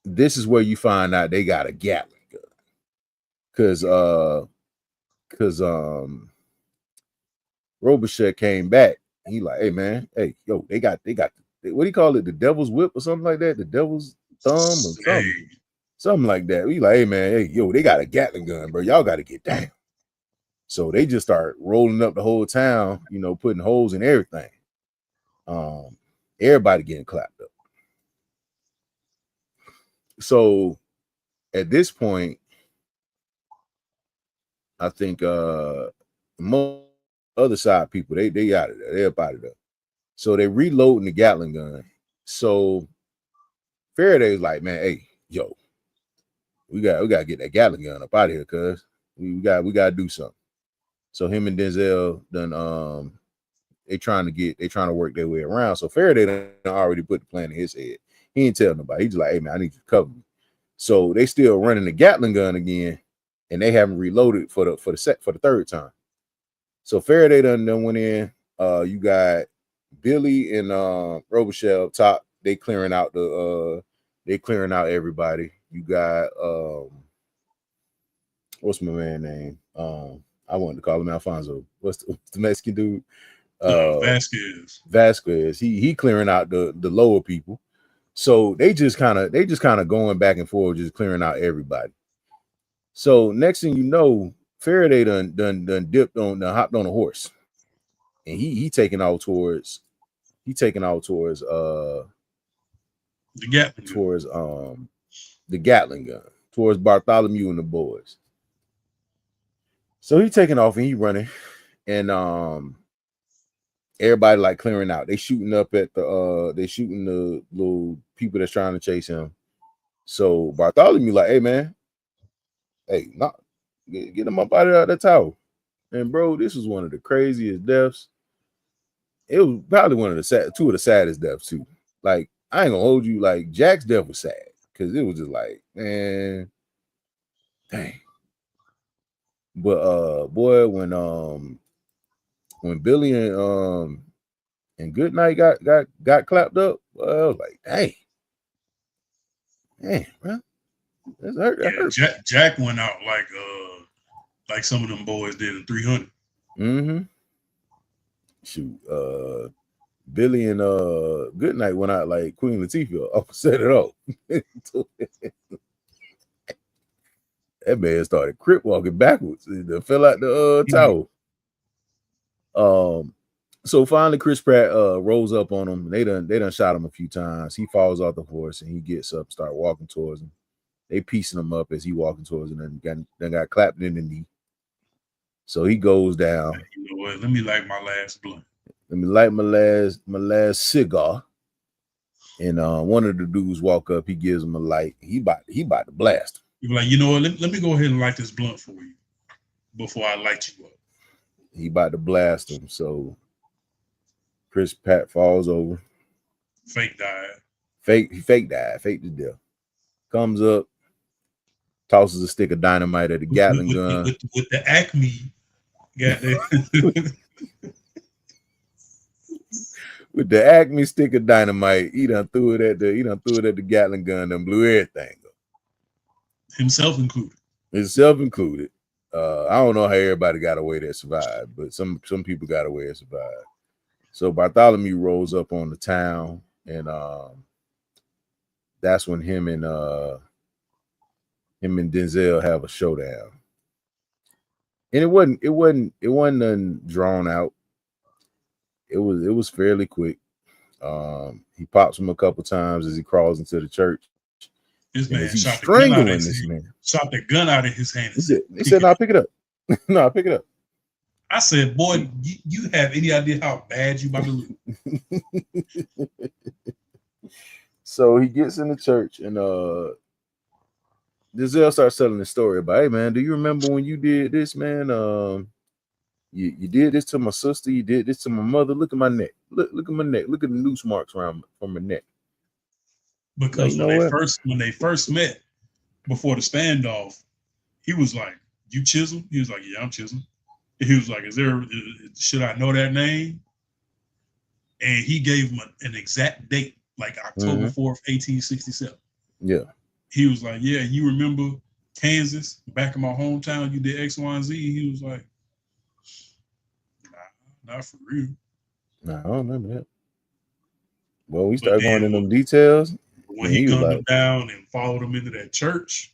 this is where you find out they got a Gatling gun. Cause Robichaux came back. He like, hey man, hey, yo, they got what do you call it? The devil's whip or something like that? The devil's thumb or something. Hey, Something like that. We like, hey man, hey, yo, they got a Gatling gun, bro. Y'all got to get down. So they just start rolling up the whole town, you know, putting holes in everything. Everybody getting clapped up. So at this point, I think most other side people, they out of there. They're up out of there. So they reloading the Gatling gun. So Faraday's like, man, hey, yo, we gotta get that Gatling gun up out of here, cuz we gotta do something. So him and Denzel done they trying to work their way around. So Faraday done already put the plan in his head. He ain't telling nobody. He's just like, hey man, I need you to cover me. So they still running the Gatling gun again, and they haven't reloaded for the third time. So Faraday done went in. You got Billy and Robichelle top. They clearing out everybody. You got what's my man name? I wanted to call him Alfonso. What's the Mexican dude? Vasquez. He clearing out the lower people. So they just kind of going back and forth, just clearing out everybody. So next thing you know, Faraday done hopped on a horse, and he taking off towards the Gatling gun, towards Bartholomew and the boys. So he taking off and he running, and everybody like clearing out. They shooting up at the little people that's trying to chase him. So Bartholomew like, hey man, hey, get him up out of the tower. And bro, this was one of the craziest deaths. It was probably two of the saddest deaths too. Like, I ain't gonna hold you, like Jack's death was sad because it was just like, man, dang. But boy, when Billy and Goodnight got clapped up, I was like, dang, bro. That hurt. Jack went out like some of them boys did in 300. Mm-hmm. Shoot, Billy and Goodnight went out like Queen Latifah. Set it off. That man started crip walking backwards. He fell out the tower. So finally Chris Pratt rolls up on him. They done shot him a few times. He falls off the horse and he gets up, start walking towards him. They piecing him up as he walking towards him, and then got clapped in the knee. So he goes down. You know what? Let me light my last blunt. Let me light my last cigar. And one of the dudes walk up. He gives him a light. He about to blast him. You're like, you know what? Let me go ahead and light this blunt for you before I light you up. He about to blast him. So Chris Pratt falls over. Fake died. Fake died. Fake to death. Comes up, tosses a stick of dynamite at the Gatling gun. With the Acme. With the Acme stick of dynamite, he done threw it at the Gatling gun and blew everything up. Himself included. I don't know how everybody got away that survived, but some people got away that survived. So Bartholomew rolls up on the town, and that's when him and Denzel have a showdown. And it wasn't none drawn out. It was fairly quick. He pops him a couple times as he crawls into the church. This man shot the gun out of his hand. He said, "No, pick it up. No, pick it up." I said, "Boy, you have any idea how bad you about to look?" So he gets in the church, and Denzel starts telling the story about, "Hey man, do you remember when you did this, man? You did this to my sister. You did this to my mother. Look at my neck. Look at my neck. Look at the noose marks from my neck." Because when they first met before the standoff, he was like, "You Chisholm?" He was like, "Yeah, I'm Chisholm." He was like, should I know that name? And he gave him an exact date, like October 4th, 1867. Yeah. He was like, "Yeah, you remember Kansas, back in my hometown, you did X, Y, and Z?" He was like, "Nah, not for real." Nah, I don't remember that. Well, we But started going then in them details. when And he he was gunned like, him down and followed him into that church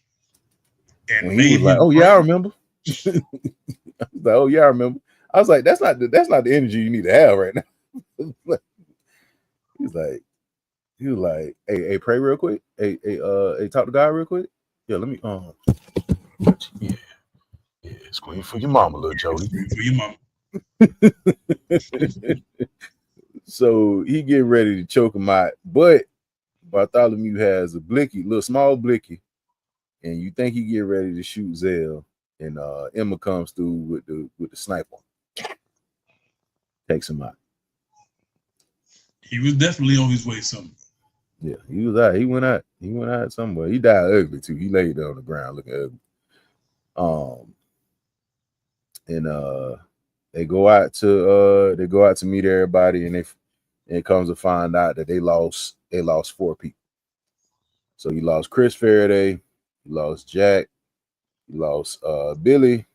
and when he made was like, him "Oh yeah, I pray, remember." I was like, "Oh yeah, I remember." I was like, "That's not the energy you need to have right now." He was like, "Hey, pray real quick. Hey, talk to God real quick. Yeah, let me yeah, scream for your mama, little Jody." scream for your mama. So he getting ready to choke him out, but Bartholomew has a blicky, little small blicky, and you think he get ready to shoot Zell, and Emma comes through with the sniper, takes him out. He was definitely on his way somewhere. Yeah, he was out. He went out somewhere. He died ugly too. He laid there on the ground looking ugly. And they go out to meet everybody, and it comes to find out that they lost 4 people. So you lost Chris Faraday, you lost Jack, you lost Billy,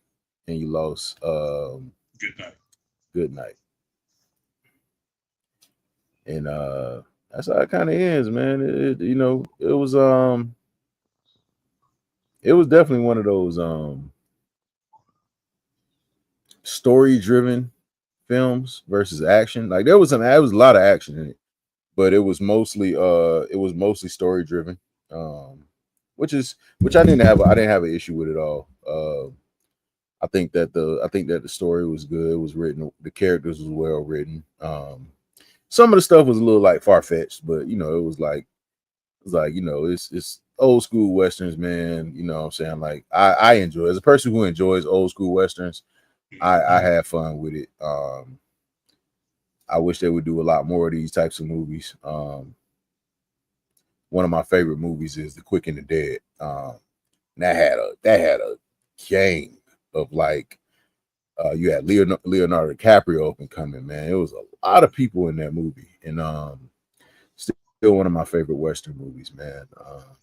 and you lost Good night. And that's how it kind of ends, man. It was definitely one of those story-driven films versus action. Like there was a lot of action in it, but it was mostly story-driven. Which I didn't have an issue with at all. I think that the story was good. It was written, the characters was well written. Some of the stuff was a little like far-fetched, but it was like it's old school westerns, man. You know what I'm saying? Like I enjoy, as a person who enjoys old school westerns, I have fun with it. I wish they would do a lot more of these types of movies. One of my favorite movies is The Quick and the Dead. And that had a gang of like you had Leonardo DiCaprio up and coming, man. It was a lot of people in that movie, and still one of my favorite Western movies, man.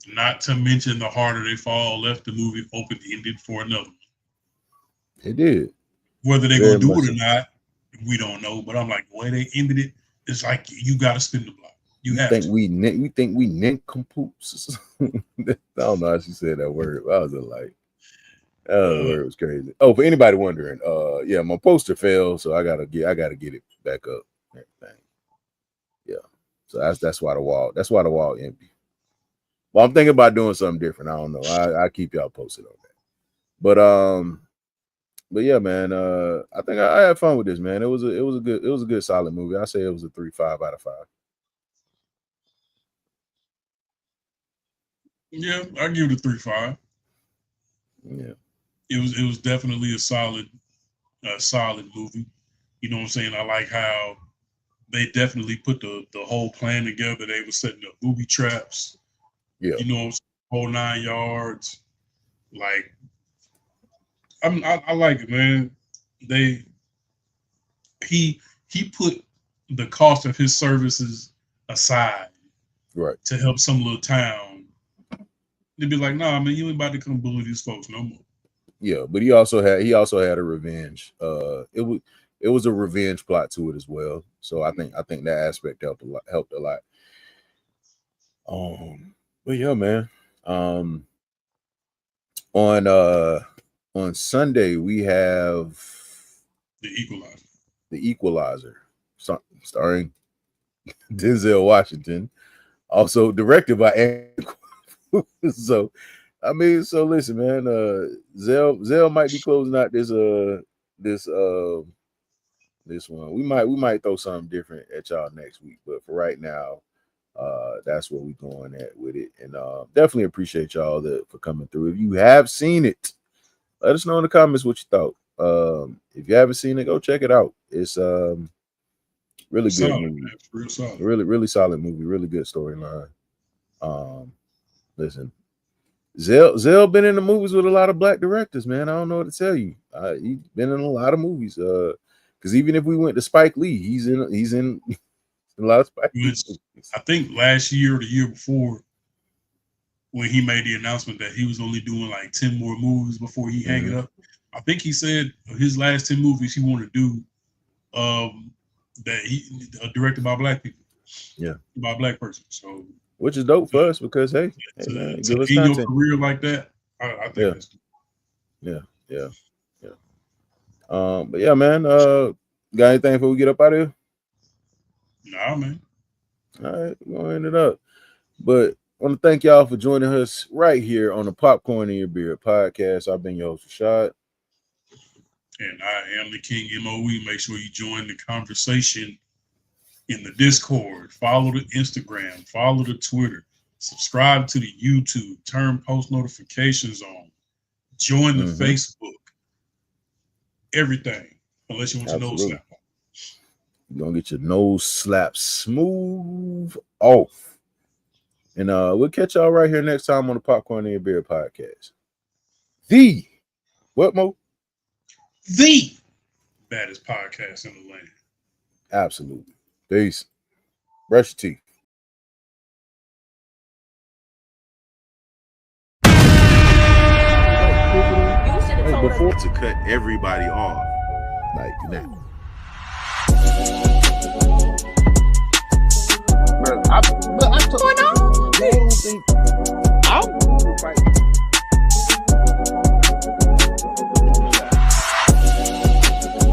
Not to mention The Harder They Fall left the movie open-ended for another one. It did. Whether they're gonna do it or not, we don't know. But I'm like, the way they ended it, it's like you got to spin the block. You think we nincompoops? I don't know how she said that word. I was like, oh, it was crazy. Oh, for anybody wondering, yeah, my poster fell, so I gotta get it back up. Everything. Yeah, so that's why the wall empty. Well, I'm thinking about doing something different. I don't know. I keep y'all posted on that. But yeah, man. I think I had fun with this, man. It was a good solid movie. I say it was a 3.5 out of 5. Yeah, I give it a 3.5. Yeah. It was definitely a solid movie. You know what I'm saying? I like how they definitely put the whole plan together. They were setting up booby traps. Yeah. You know, whole 9 yards. Like, I like it, man. He put the cost of his services aside, right, to help some little town. They'd be like, nah, man, you ain't about to come bully these folks no more. Yeah, but he also had a revenge. It was a revenge plot to it as well. So I think that aspect helped a lot. But yeah, man. On Sunday we have The Equalizer, starring Denzel Washington, also directed by Andy. So listen, man. Zell might be closing out this one. We might throw something different at y'all next week, but for right now, that's where we going at with it. And definitely appreciate y'all for coming through. If you have seen it, let us know in the comments what you thought. If you haven't seen it, go check it out. It's really good movie. Real solid. Really solid movie. Really good storyline. Listen, Zell been in the movies with a lot of black directors, man. I don't know what to tell you. He's been in a lot of movies. Because even if we went to Spike Lee, he's in a lot of Spike Lee movies. I think last year or the year before, when he made the announcement that he was only doing like 10 more movies before he hang it up, I think he said his last 10 movies he wanted to do that he directed by black people. Yeah. by a black person. So, which is dope for us because hey man, give us in your content. career like that, I think that's Yeah. But yeah, man. Got anything before we get up out of here? nah, man. All right, we're gonna end it up. But I want to thank y'all for joining us right here on the Popcorn in Your Beard podcast. I've been your host, Rashad. And I am the King MOE. Make sure you join the conversation in the Discord. Follow the Instagram. Follow the Twitter. Subscribe to the YouTube. Turn post notifications on. Join the Facebook. Everything. Unless you want your nose slapped. You're gonna get your nose slapped smooth off. And we'll catch y'all right here next time on the Popcorn in Your Beard podcast. The what, Mo? The baddest podcast in the land. Absolutely. Peace. Brush your teeth. You should have told us. To cut everybody off. Like that. What's going on?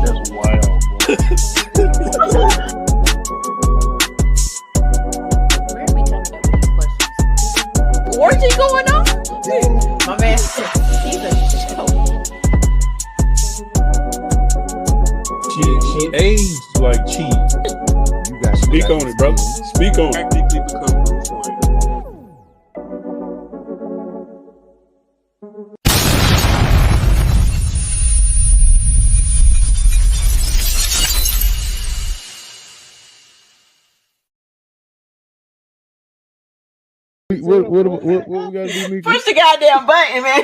That's wild. Where are we jumping up with these questions? Orgy going on? My man, he's a joke. She aged like cheese. Speak on it, brother. Speak on it. Practically become Bruce Wayne. What we gotta do, Mika? Push the goddamn button, man.